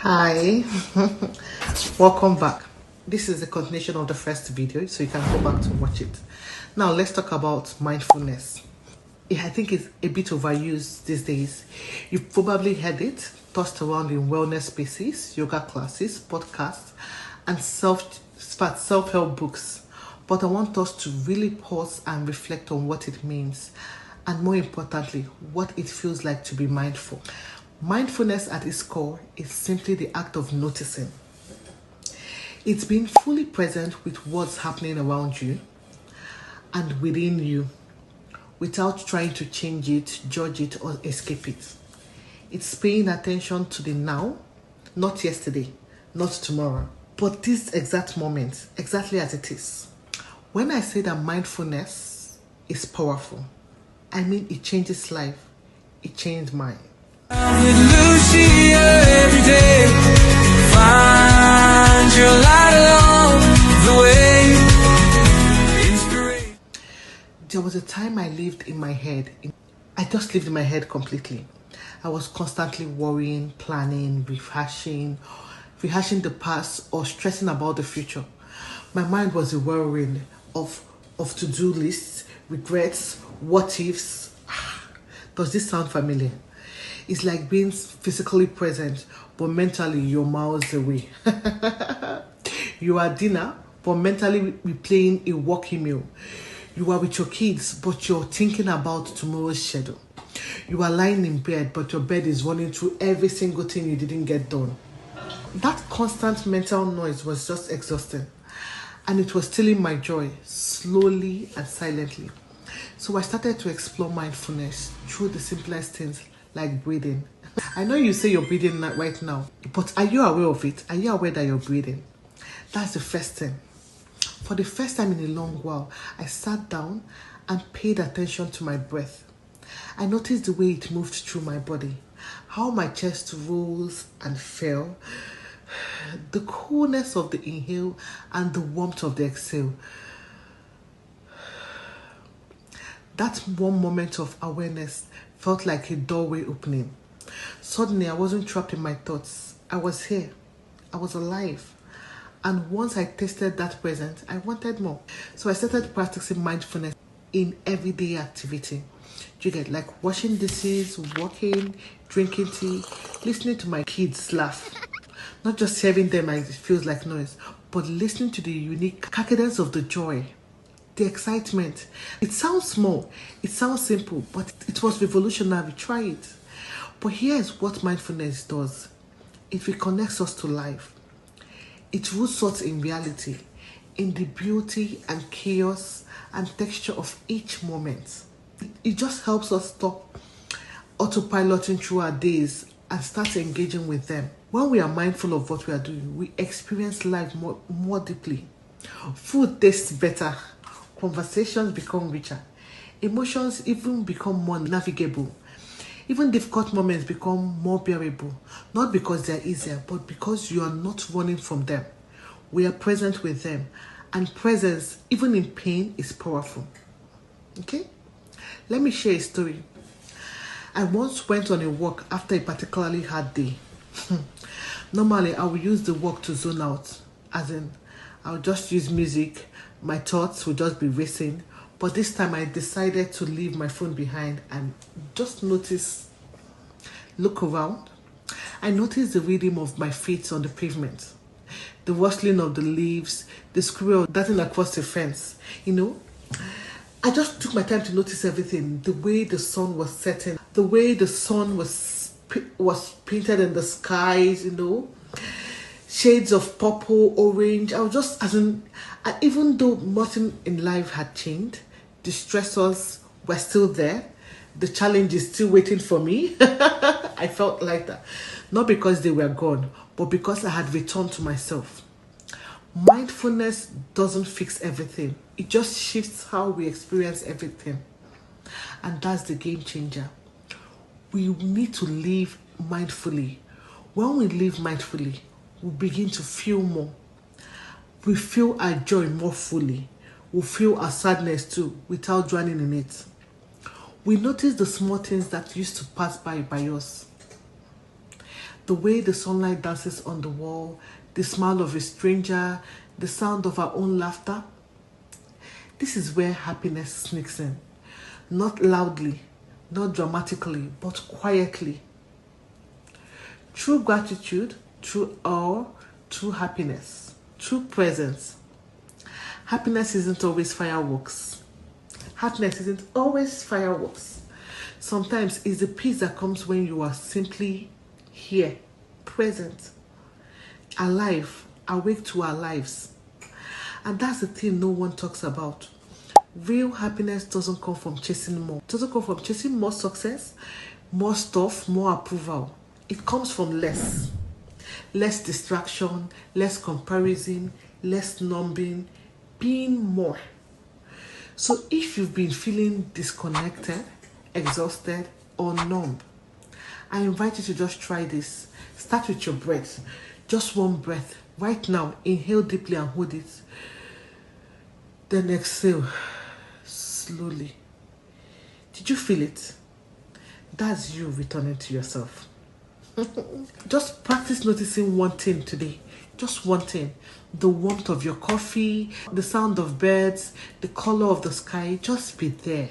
Hi, welcome back. This is the continuation of the first video, so you can go back to watch it. Now let's talk about mindfulness. I think it's a bit overused these days. You've probably heard it tossed around in wellness spaces, yoga classes, podcasts, and self-help books. But I want us to really pause and reflect on what it means, and more importantly, what it feels like to be mindful. Mindfulness at its core is simply the act of noticing. It's being fully present with what's happening around you and within you without trying to change it, judge it, or escape it. It's paying attention to the now, not yesterday, not tomorrow, but this exact moment, exactly as it is. When I say that mindfulness is powerful, I mean it changes life. It changed mine. With Lucia every day, find your light along the way. Inspiration. There was a time I lived in my head. I just lived in my head completely. I was constantly worrying, planning, rehearsing the past, or stressing about the future. My mind was a whirlwind of to-do lists, regrets, what ifs. Does this sound familiar? It's like being physically present, but mentally you're miles away. You are at dinner, but mentally replaying a work email. You are with your kids, but you're thinking about tomorrow's schedule. You are lying in bed, but your bed is running through every single thing you didn't get done. That constant mental noise was just exhausting, and it was stealing my joy, slowly and silently. So I started to explore mindfulness through the simplest things, like breathing. I know you say you're breathing right now, but are you aware of it? Are you aware that you're breathing? That's the first thing. For the first time in a long while, I sat down and paid attention to my breath. I noticed the way it moved through my body, how my chest rose and fell, the coolness of the inhale and the warmth of the exhale. That one moment of awareness felt like a doorway opening. Suddenly, I wasn't trapped in my thoughts. I was here. I was alive. And once I tasted that present, I wanted more. So I started practicing mindfulness in everyday activity. You get, like washing dishes, walking, drinking tea, listening to my kids laugh. Not just hearing them as it feels like noise, but listening to the unique cadence of the joy, the excitement. It sounds small, it sounds simple, but it was revolutionary. Try it. But here's what mindfulness does. It reconnects us to life. It roots us in reality, in the beauty and chaos and texture of each moment. It just helps us stop autopiloting through our days and start engaging with them. When we are mindful of what we are doing, we experience life more deeply. Food tastes better. Conversations become richer. Emotions even become more navigable. Even difficult moments become more bearable. Not because they're easier, but because you are not running from them. We are present with them. And presence, even in pain, is powerful. Okay? Let me share a story. I once went on a walk after a particularly hard day. Normally, I would use the walk to zone out. As in, I would just use music. My thoughts would just be racing. But this time I decided to leave my phone behind and just look around. I noticed the rhythm of my feet on the pavement, the rustling of the leaves, the squirrel darting across the fence. I just took my time to notice everything. The way the sun was setting, the way the sun was painted in the skies, shades of purple, orange. I was just, even though nothing in life had changed, the stressors were still there. The challenge is still waiting for me. I felt like that. Not because they were gone, but because I had returned to myself. Mindfulness doesn't fix everything. It just shifts how we experience everything. And that's the game changer. We need to live mindfully. When we live mindfully, we begin to feel more. We feel our joy more fully. We feel our sadness too, without drowning in it. We notice the small things that used to pass by us. The way the sunlight dances on the wall, the smile of a stranger, the sound of our own laughter. This is where happiness sneaks in. Not loudly, not dramatically, but quietly. True gratitude, true awe, true happiness, true presence. Happiness isn't always fireworks. Happiness isn't always fireworks. Sometimes it's the peace that comes when you are simply here, present, alive, awake to our lives. And that's the thing no one talks about. Real happiness doesn't come from chasing more. It doesn't come from chasing more success, more stuff, more approval. It comes from less. Less distraction, less comparison, less numbing, being more. So if you've been feeling disconnected, exhausted, or numb, I invite you to just try this. Start with your breath. Just one breath. Right now, inhale deeply and hold it. Then exhale slowly. Did you feel it? That's you returning to yourself. Just practice noticing one thing today. Just one thing. The warmth of your coffee, the sound of birds, the color of the sky. Just be there.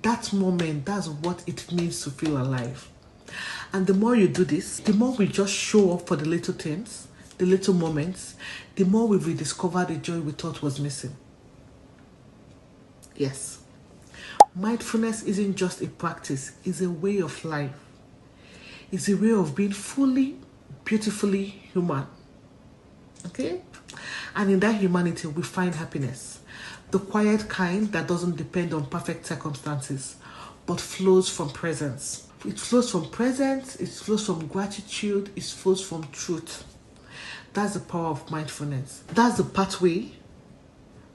That moment, that's what it means to feel alive. And the more you do this, the more we just show up for the little things, the little moments, the more we rediscover the joy we thought was missing. Yes. Mindfulness isn't just a practice, it's a way of life. It's a way of being fully, beautifully human. Okay? And in that humanity, we find happiness. The quiet kind that doesn't depend on perfect circumstances, but flows from presence. It flows from presence, it flows from gratitude, it flows from truth. That's the power of mindfulness. That's the pathway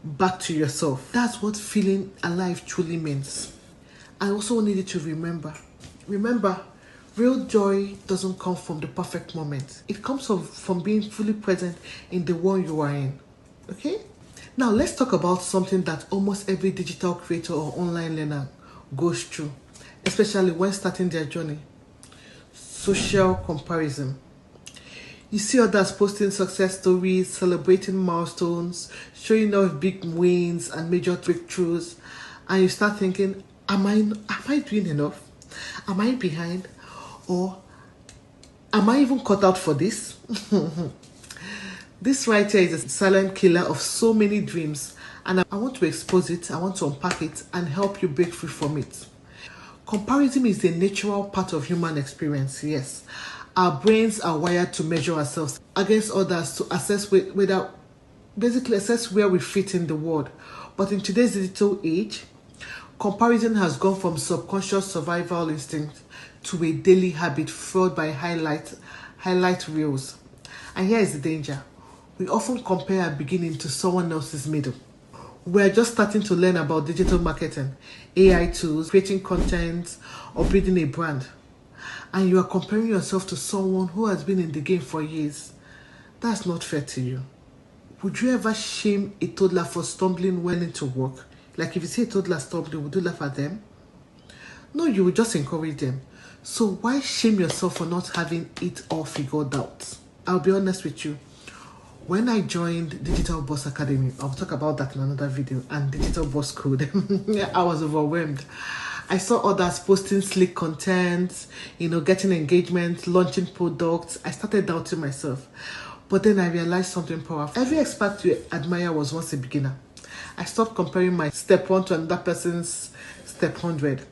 back to yourself. That's what feeling alive truly means. I also need you to remember, real joy doesn't come from the perfect moment. It comes from being fully present in the one you are in. Okay? Now let's talk about something that almost every digital creator or online learner goes through, especially when starting their journey. Social comparison. You see others posting success stories, celebrating milestones, showing off big wins and major breakthroughs, and you start thinking, am I doing enough? Am I behind? Or am I even cut out for this? This right here is a silent killer of so many dreams, and I want to expose it, I want to unpack it and help you break free from it. Comparison is a natural part of human experience, yes. Our brains are wired to measure ourselves against others to assess where we fit in the world. But in today's digital age, comparison has gone from subconscious survival instinct to a daily habit fueled by highlight reels. And here is the danger. We often compare our beginning to someone else's middle. We're just starting to learn about digital marketing, AI tools, creating content, or building a brand. And you are comparing yourself to someone who has been in the game for years. That's not fair to you. Would you ever shame a toddler for stumbling when into work? Like if you see a toddler stumbling, would you laugh at them? No, you would just encourage them. So why shame yourself for not having it all figured out? I'll be honest with you. When I joined Digital Boss Academy, I'll talk about that in another video, and Digital Boss Code, I was overwhelmed. I saw others posting slick content, getting engagement, launching products. I started doubting myself. But then I realized something powerful. Every expert you admire was once a beginner. I stopped comparing my step 1 to another person's step 100.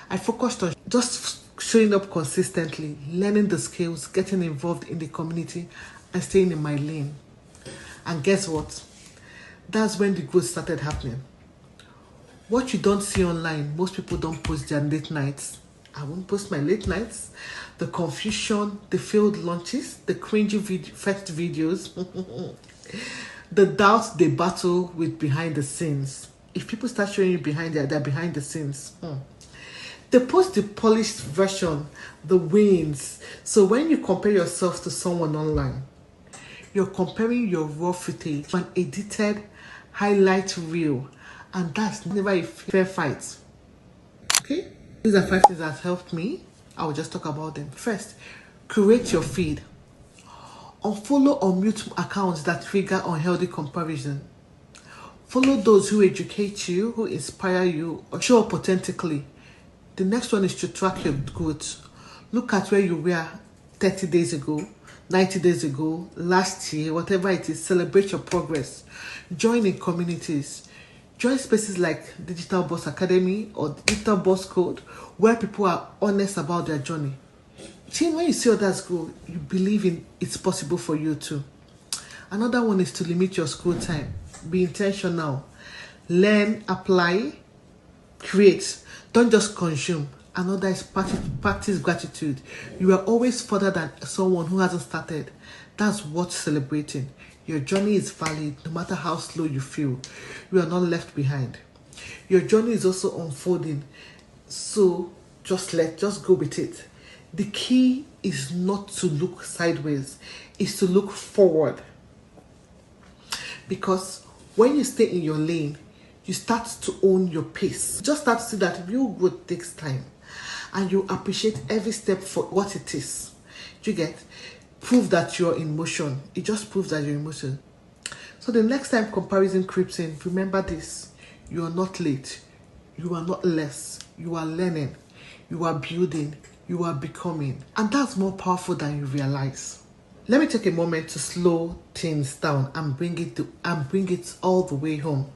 I focused on just showing up consistently, learning the skills, getting involved in the community, and staying in my lane. And guess what? That's when the growth started happening. What you don't see online, most people don't post their late nights. I won't post my late nights. The confusion, the failed launches, the cringy first videos, the doubts they battle with behind the scenes. If people start showing you they're behind the scenes. They post the polished version, the wins. So when you compare yourself to someone online, you're comparing your raw footage to an edited highlight reel. And that's never a fair fight. Okay? These are 5 things that helped me. I will just talk about them. First, Curate your feed. Unfollow or mute accounts that trigger unhealthy comparison. Follow those who educate you, who inspire you, or show up authentically. The next one is to track your growth. Look at where you were 30 days ago, 90 days ago, last year, whatever it is. Celebrate your progress. Join in communities. Join spaces like Digital Boss Academy or Digital Boss Code, where people are honest about their journey. See, when you see others grow, you believe in it's possible for you too. Another one is to limit your scroll time. Be intentional. Learn, apply, create. Don't just consume. Another is practice gratitude. You are always further than someone who hasn't started. That's worth celebrating. Your journey is valid no matter how slow you feel. You are not left behind. Your journey is also unfolding. So just go with it. The key is not to look sideways, it's to look forward. Because when you stay in your lane, you start to own your pace. Just start to see that real growth takes time. And you appreciate every step for what it is. You get? Prove that you're in motion. It just proves that you're in motion. So the next time comparison creeps in, remember this. You are not late. You are not less. You are learning. You are building. You are becoming. And that's more powerful than you realize. Let me take a moment to slow things down and bring it all the way home.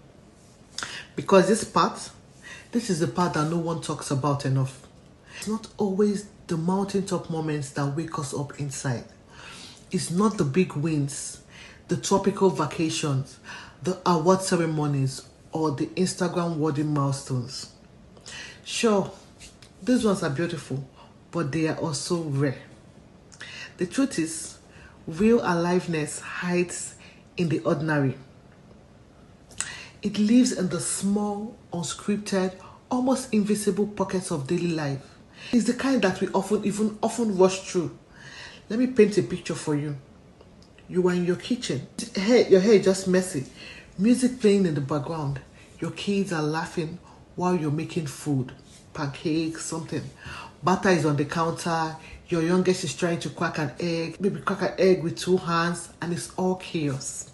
Because this is the part that no one talks about enough. It's not always the mountaintop moments that wake us up inside. It's not the big wins, the tropical vacations, the award ceremonies, or the Instagram-worthy milestones. Sure, these ones are beautiful, but they are also rare. The truth is, real aliveness hides in the ordinary. It lives in the small, unscripted, almost invisible pockets of daily life. It's the kind that we often rush through. Let me paint a picture for you. You are in your kitchen. Your hair is just messy. Music playing in the background. Your kids are laughing while you're making food. Pancakes, something. Butter is on the counter. Your youngest is trying to crack an egg. Maybe crack an egg with 2 hands. And it's all chaos.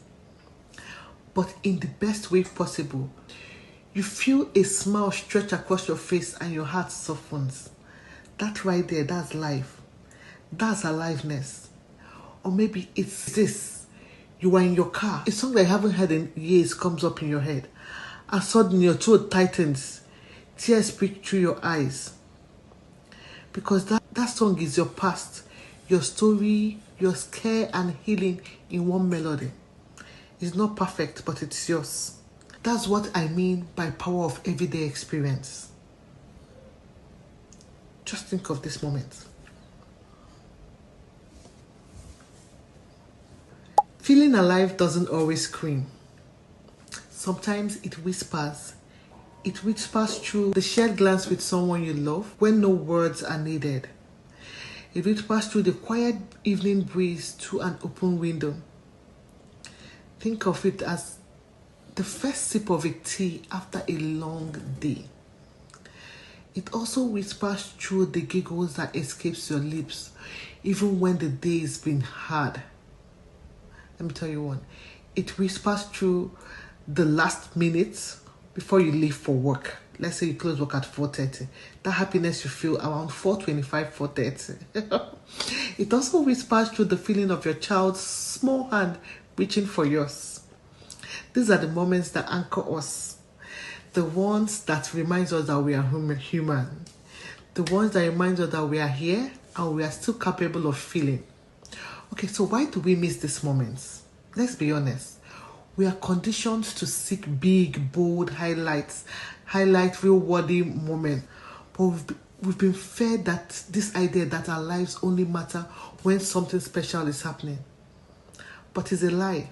But in the best way possible. You feel a smile stretch across your face and your heart softens. That right there, that's life. That's aliveness. Or maybe it's this. You are in your car. A song that you haven't heard in years comes up in your head. And suddenly your throat tightens. Tears break through your eyes. Because that song is your past, your story, your scare and healing in one melody. It's not perfect, but it's yours. That's what I mean by power of everyday experience. Just think of this moment. Feeling alive doesn't always scream. Sometimes it whispers. It whispers through the shared glance with someone you love when no words are needed. It whispers through the quiet evening breeze through an open window. Think of it as the first sip of a tea after a long day. It also whispers through the giggles that escapes your lips, even when the day has been hard. Let me tell you one. It whispers through the last minutes before you leave for work. Let's say you close work at 4:30. That happiness you feel around 4:25, 4:30. It also whispers through the feeling of your child's small hand reaching for yours. These are the moments that anchor us. The ones that remind us that we are human. The ones that remind us that we are here and we are still capable of feeling. Okay, so why do we miss these moments? Let's be honest. We are conditioned to seek big, bold highlight real worthy moments. But we've been fed that this idea that our lives only matter when something special is happening. But it's a lie.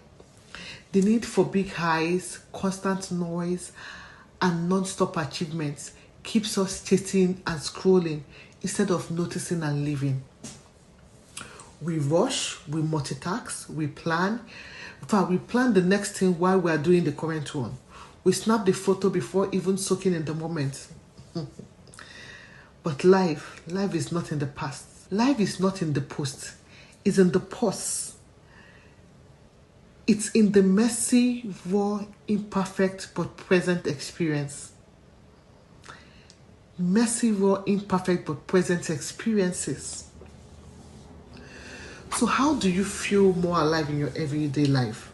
The need for big highs, constant noise, and non-stop achievements keeps us chasing and scrolling instead of noticing and living. We rush, we multitask, we plan. In fact, we plan the next thing while we are doing the current one. We snap the photo before even soaking in the moment. But life is not in the past. Life is not in the post, it's in the pause. It's in the messy, raw, imperfect, but present experience. Messy, raw, imperfect, but present experiences. So how do you feel more alive in your everyday life?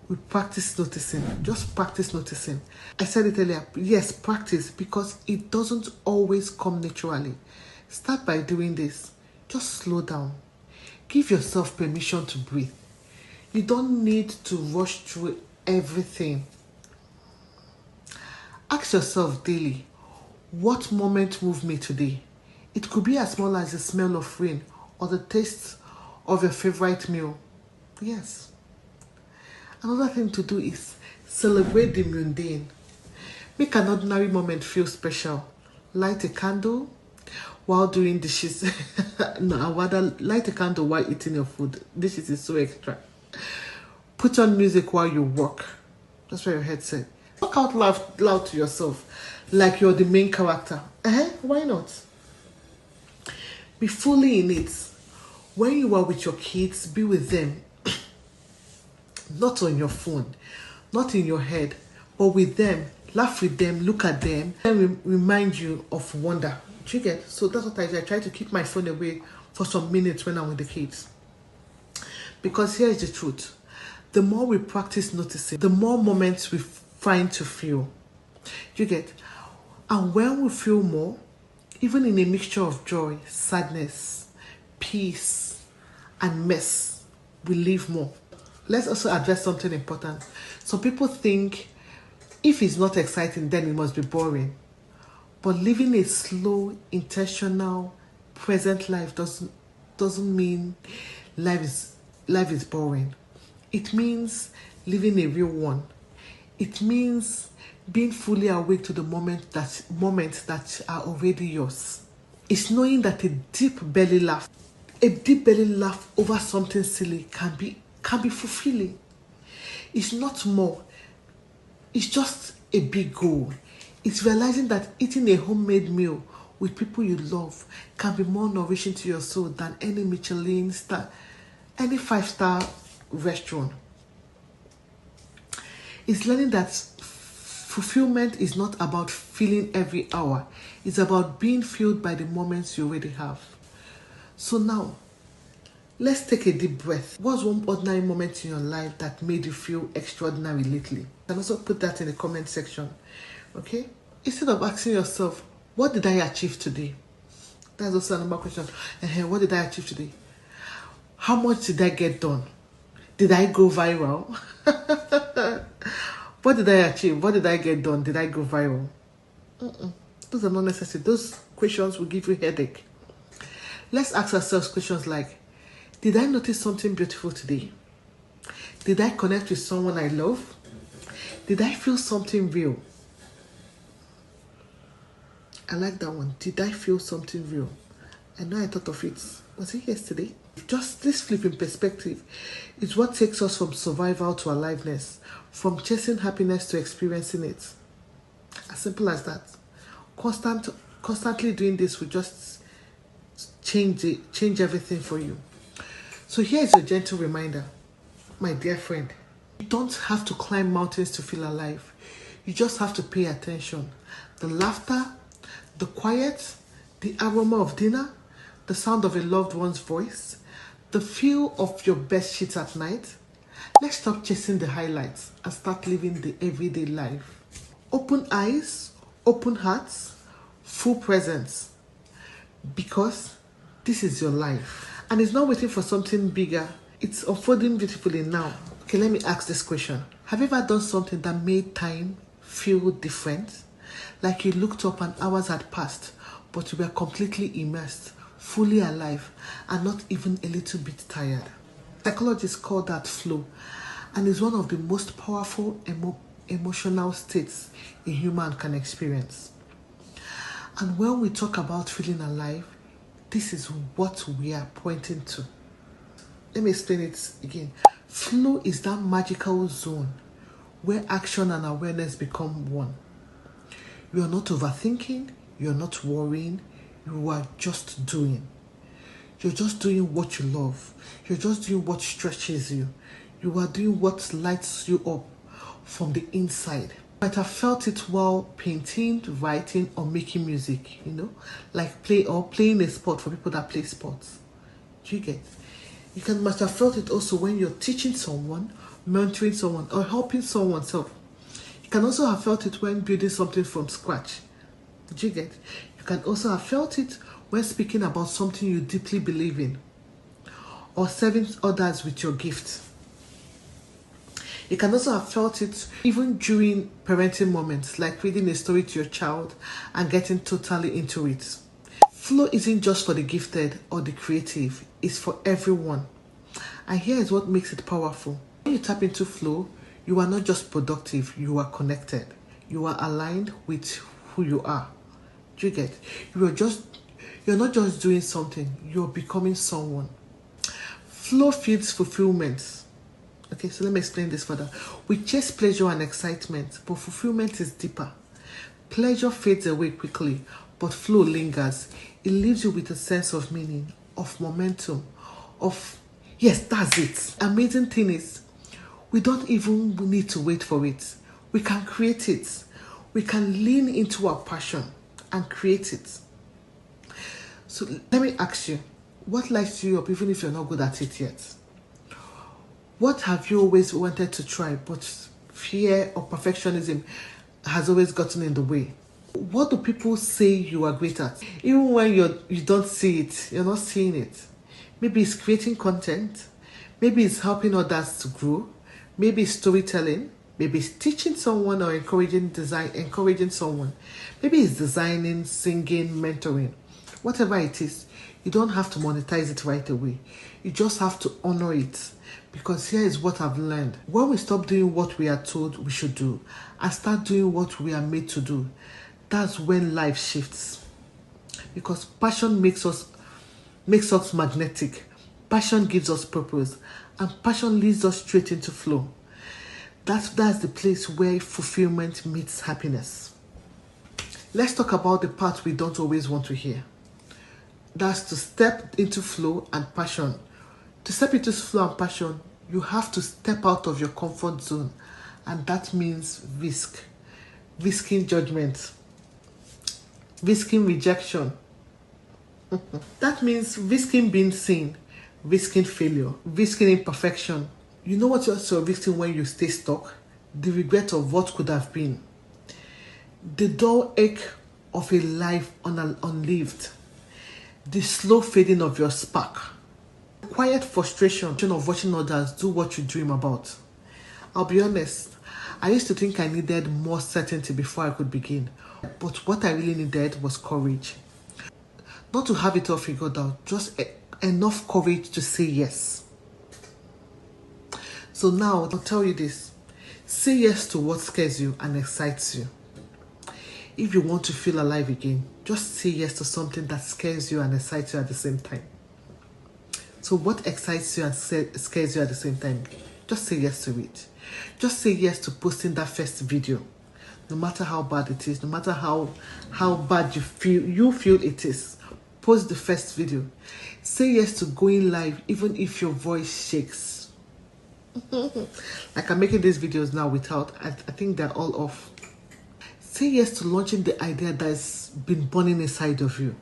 We practice noticing. Just practice noticing. I said it earlier. Yes, practice, because it doesn't always come naturally. Start by doing this. Just slow down. Give yourself permission to breathe. You don't need to rush through everything. Ask yourself daily, what moment moved me today? It could be as small as the smell of rain or the taste of your favorite meal. Yes. Another thing to do is celebrate the mundane. Make an ordinary moment feel special. Light a candle while doing dishes. No, rather light a candle while eating your food. Dishes is so extra. Put on music while you work. That's what your head said. Talk out loud to yourself like you're the main character. Why not? Be fully in it. When you are with your kids, be with them. Not on your phone, not in your head, but with them. Laugh with them, look at them, and remind you of wonder. Do you get? So that's what I do. I try to keep my phone away for some minutes when I'm with the kids. Because here is the truth. The more we practice noticing, the more moments we find to feel. You get? And when we feel more, even in a mixture of joy, sadness, peace, and mess, we live more. Let's also address something important. Some people think if it's not exciting, then it must be boring. But living a slow, intentional, present life doesn't mean life is boring. It means living a real one. It means being fully awake to the moments that are already yours. It's knowing that a deep belly laugh over something silly can be fulfilling. It's not more. It's just a big goal. It's realizing that eating a homemade meal with people you love can be more nourishing to your soul than any Michelin star, any 5-star restaurant. It's learning that fulfillment is not about feeling every hour. It's about being filled by the moments you already have. So now, let's take a deep breath. What's one ordinary moment in your life that made you feel extraordinary lately? And also put that in the comment section. Okay? Instead of asking yourself, what did I achieve today? That's also another question. What did I achieve today? How much did I get done? Did I go viral? What did I achieve? What did I get done? Did I go viral? Those are not necessary. Those questions will give you a headache. Let's ask ourselves questions like, did I notice something beautiful today? Did I connect with someone I love? Did I feel something real? I like that one. Did I feel something real? I know I thought of it. Was it yesterday? Just this flip in perspective is what takes us from survival to aliveness, from chasing happiness to experiencing it. As simple as that. Constantly doing this will just change everything for you. So here's a gentle reminder, my dear friend. You don't have to climb mountains to feel alive. You just have to pay attention. The laughter, the quiet, the aroma of dinner, the sound of a loved one's voice, the feel of your best sheets at night. Let's stop chasing the highlights and start living the everyday life. Open eyes, open hearts, full presence. Because this is your life. And it's not waiting for something bigger. It's unfolding beautifully now. Okay, let me ask this question. Have you ever done something that made time feel different? Like you looked up and hours had passed, but you were completely immersed, fully alive, and not even a little bit tired. Psychologists call that flow, and is one of the most powerful emotional states a human can experience. And when we talk about feeling alive, this is what we are pointing to. Let me explain it again. Flow is that magical zone where action and awareness become one. You are not overthinking, you are not worrying, you are just doing. You're just doing what you love. You're just doing what stretches you. You are doing what lights you up from the inside. You might have felt it while painting, writing, or making music, like playing a sport for people that play sports. Do you get? Must have felt it also when you're teaching someone, mentoring someone, or helping someone self. You can also have felt it when building something from scratch. Did you get? You can also have felt it when speaking about something you deeply believe in, or serving others with your gift. You can also have felt it even during parenting moments, like reading a story to your child and getting totally into it. Flow isn't just for the gifted or the creative, it's for everyone. And here is what makes it powerful. When you tap into flow, you are not just productive, you are connected. You are aligned with who you are. Do you get? You're not just doing something, you're becoming someone. Flow feeds fulfillment. Okay, so let me explain this further. We chase pleasure and excitement, but fulfillment is deeper. Pleasure fades away quickly, but flow lingers. It leaves you with a sense of meaning, of momentum, yes, that's it. Amazing thing is, we don't even need to wait for it. We can create it. We can lean into our passion and create it. So let me ask you, what lights you up even if you're not good at it yet? What have you always wanted to try, but fear or perfectionism has always gotten in the way? What do people say you are great at? Even when you don't see it, you're not seeing it. Maybe it's creating content. Maybe it's helping others to grow. Maybe it's storytelling. Maybe it's teaching someone or encouraging someone. Maybe it's designing, singing, mentoring. Whatever it is, you don't have to monetize it right away. You just have to honor it. Because here is what I've learned. When we stop doing what we are told we should do and start doing what we are made to do, that's when life shifts. Because passion makes us magnetic. Passion gives us purpose. And passion leads us straight into flow. That's the place where fulfillment meets happiness. Let's talk about the part we don't always want to hear. That's to step into flow and passion. To step into flow and passion, you have to step out of your comfort zone. And that means risk. Risking judgment. Risking rejection. That means risking being seen. Risking failure. Risking imperfection. You know what you're risking when you stay stuck? The regret of what could have been. The dull ache of a life unlived. The slow fading of your spark. Quiet frustration of watching others do what you dream about. I'll be honest, I used to think I needed more certainty before I could begin. But what I really needed was courage. Not to have it all figured out, just enough courage to say yes. So now, I'll tell you this. Say yes to what scares you and excites you. If you want to feel alive again, just say yes to something that scares you and excites you at the same time. So what excites you and scares you at the same time? Just say yes to it. Just say yes to posting that first video. No matter how bad it is, no matter how bad you feel it is, post the first video. Say yes to going live even if your voice shakes. Like I'm making these videos now without, I think they're all off. Say yes to launching the idea that's been burning inside of you.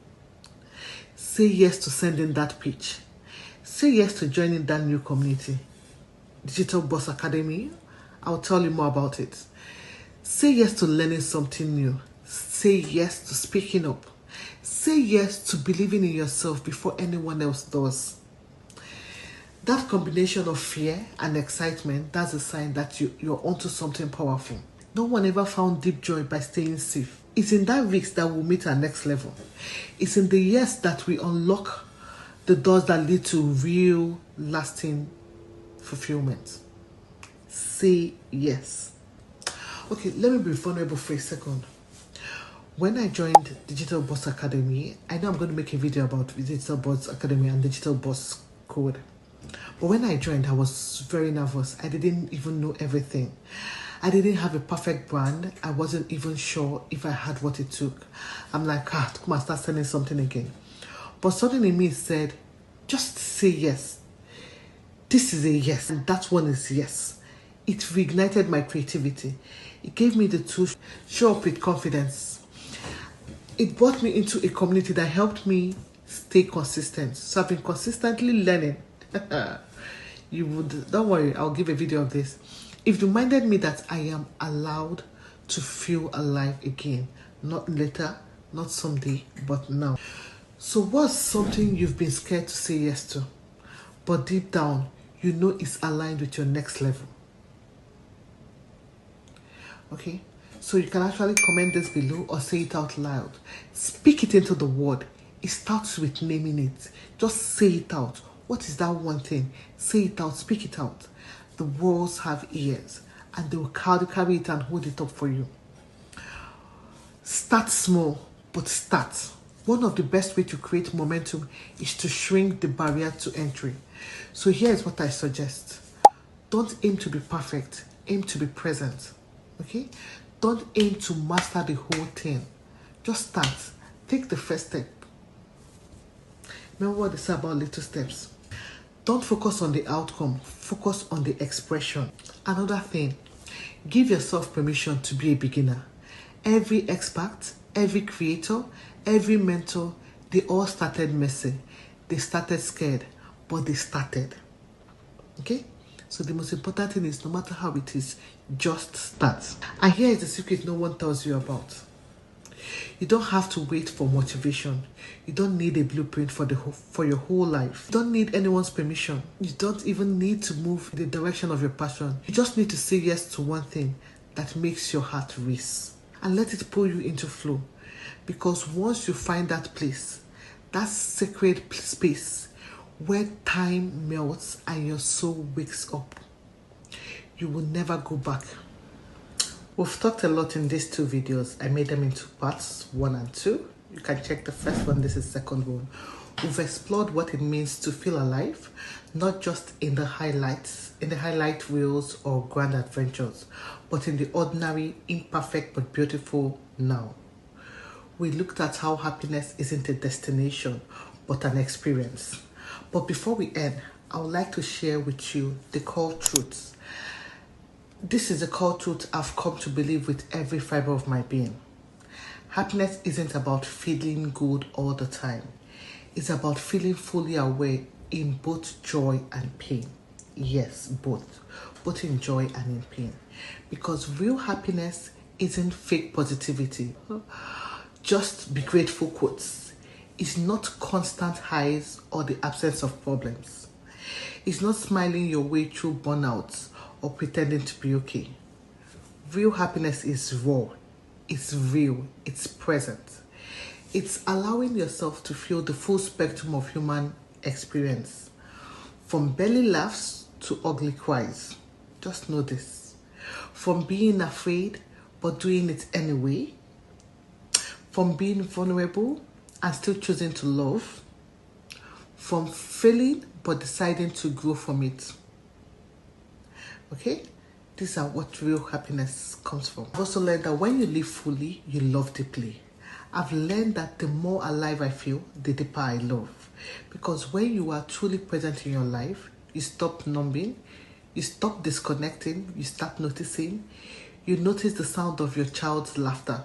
Say yes to sending that pitch. Say yes to joining that new community. Digital Boss Academy. I'll tell you more about it. Say yes to learning something new. Say yes to speaking up. Say yes to believing in yourself before anyone else does. That combination of fear and excitement, that's a sign that you're onto something powerful. No one ever found deep joy by staying safe. It's in that risk that we'll meet our next level. It's in the yes that we unlock the doors that lead to real, lasting fulfillment. Say yes. Okay, let me be vulnerable for a second. When I joined Digital Boss Academy, I know I'm going to make a video about Digital Boss Academy and Digital Boss Code. But when I joined, I was very nervous. I didn't even know everything. I didn't have a perfect brand. I wasn't even sure if I had what it took. I'm like, come and start selling something again. But something in me said, Just say yes. This is a yes, and that one is yes. It reignited my creativity. It gave me the tools to show up with confidence. It brought me into a community that helped me stay consistent. So I've been consistently learning. You would, don't worry, I'll give a video of this. It reminded me that I am allowed to feel alive again. Not later, not someday, but now. So what's something you've been scared to say yes to, but deep down, you know it's aligned with your next level? Okay, so you can actually comment this below or say it out loud. Speak it into the world. It starts with naming it. Just say it out. What is that one thing? Say it out, speak it out. The walls have ears and they will carry it and hold it up for you. Start small, but start. One of the best ways to create momentum is to shrink the barrier to entry. So here's what I suggest. Don't aim to be perfect, aim to be present. Okay? Don't aim to master the whole thing. Just start. Take the first step. Remember what they say about little steps. Don't focus on the outcome. Focus on the expression. Another thing, give yourself permission to be a beginner. Every expert, every creator, every mentor, they all started messy. They started scared, but they started. Okay? So the most important thing is, no matter how it is, just start. And here is the secret no one tells you about. You don't have to wait for motivation. You don't need a blueprint for your whole life. You don't need anyone's permission. You don't even need to move in the direction of your passion. You just need to say yes to one thing that makes your heart race. And let it pull you into flow. Because once you find that place, that sacred space, where time melts and your soul wakes up, you will never go back. We've talked a lot in these two videos. I made them into parts 1 and 2. You can check the first one, this is the second one. We've explored what it means to feel alive, not just in the highlight reels or grand adventures, but in the ordinary, imperfect but beautiful now. We looked at how happiness isn't a destination, but an experience. But before we end, I would like to share with you the core truths. This is the core truth I've come to believe with every fiber of my being. Happiness isn't about feeling good all the time. It's about feeling fully aware in both joy and pain. Yes, both in joy and in pain. Because real happiness isn't fake positivity. Just be grateful quotes. It's not constant highs or the absence of problems. It's not smiling your way through burnouts or pretending to be okay. Real happiness is raw. It's real. It's present. It's allowing yourself to feel the full spectrum of human experience. From belly laughs to ugly cries. Just know this. From being afraid but doing it anyway. From being vulnerable and still choosing to love. From failing but deciding to grow from it. Okay? These are what real happiness comes from. I've also learned that when you live fully, you love deeply. I've learned that the more alive I feel, the deeper I love. Because when you are truly present in your life, you stop numbing, you stop disconnecting, you start noticing. You notice the sound of your child's laughter.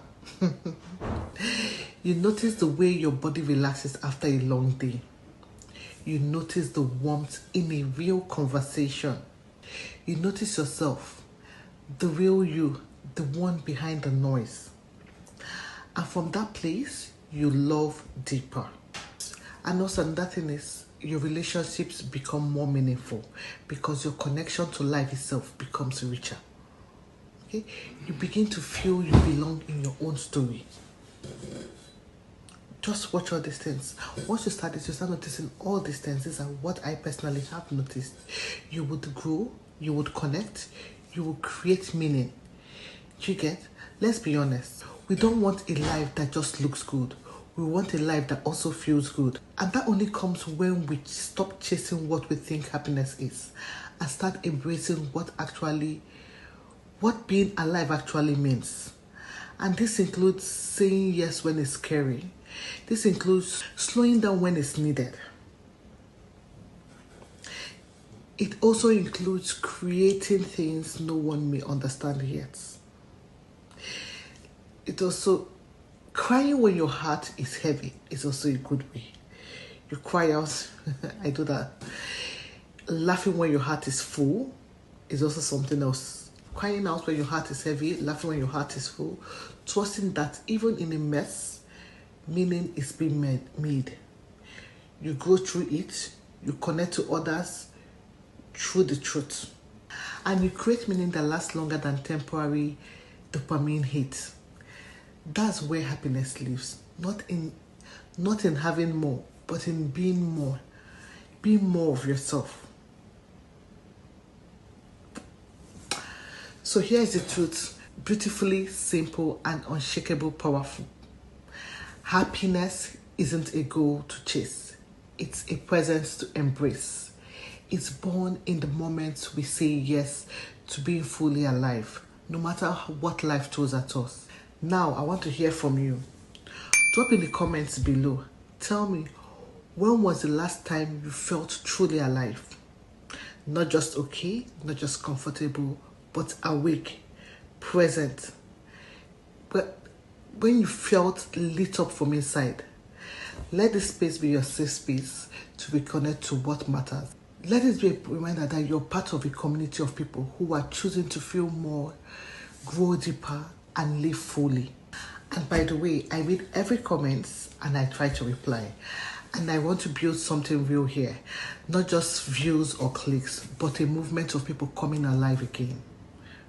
You notice the way your body relaxes after a long day. You notice the warmth in a real conversation. You notice yourself, the real you, the one behind the noise. And from that place, you love deeper. And also another thing is, your relationships become more meaningful because your connection to life itself becomes richer. Okay? You begin to feel you belong in your own story. Just watch all these things. Once you start this, you start noticing all these things. These are what I personally have noticed. You would grow, you would connect, you will create meaning. Do you get? Let's be honest. We don't want a life that just looks good. We want a life that also feels good. And that only comes when we stop chasing what we think happiness is and start embracing what being alive actually means. And this includes saying yes when it's scary. This includes slowing down when it's needed. It also includes creating things no one may understand yet. It also, crying when your heart is heavy is also a good way. You cry out, I do that. Laughing when your heart is full is also something else. Crying out when your heart is heavy, laughing when your heart is full, trusting that even in a mess, meaning is being made. You go through it, you connect to others through the truth. And you create meaning that lasts longer than temporary dopamine hits. That's where happiness lives. Not in having more, but in being more. Being more of yourself. So here's the truth. Beautifully simple and unshakable powerful. Happiness isn't a goal to chase. It's a presence to embrace. It's born in the moments we say yes to being fully alive, no matter what life throws at us. Now, I want to hear from you. Drop in the comments below. Tell me, when was the last time you felt truly alive? Not just okay, not just comfortable, but awake, present. But when you felt lit up from inside, let this space be your safe space to reconnect to what matters. Let it be a reminder that you're part of a community of people who are choosing to feel more, grow deeper, and live fully. And by the way, I read every comment and I try to reply. And I want to build something real here. Not just views or clicks, but a movement of people coming alive again.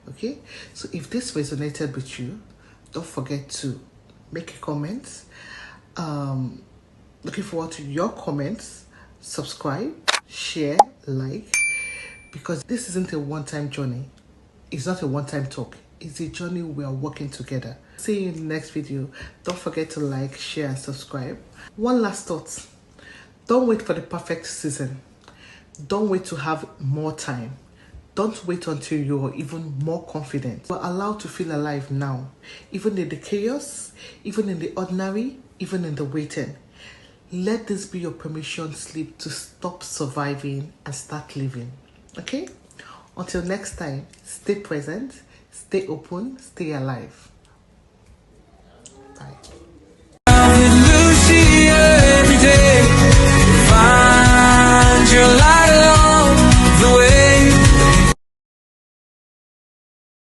Okay? So if this resonated with you, don't forget to make a comment. Looking forward to your comments. Subscribe, share, like. Because this isn't a one-time journey. It's not a one-time talk. It's a journey we are working together. See you in the next video. Don't forget to like, share, and subscribe. One last thought. Don't wait for the perfect season. Don't wait to have more time. Don't wait until you're even more confident. You're allowed to feel alive now. Even in the chaos, even in the ordinary, even in the waiting. Let this be your permission slip to stop surviving and start living. Okay? Until next time, stay present, stay open, stay alive.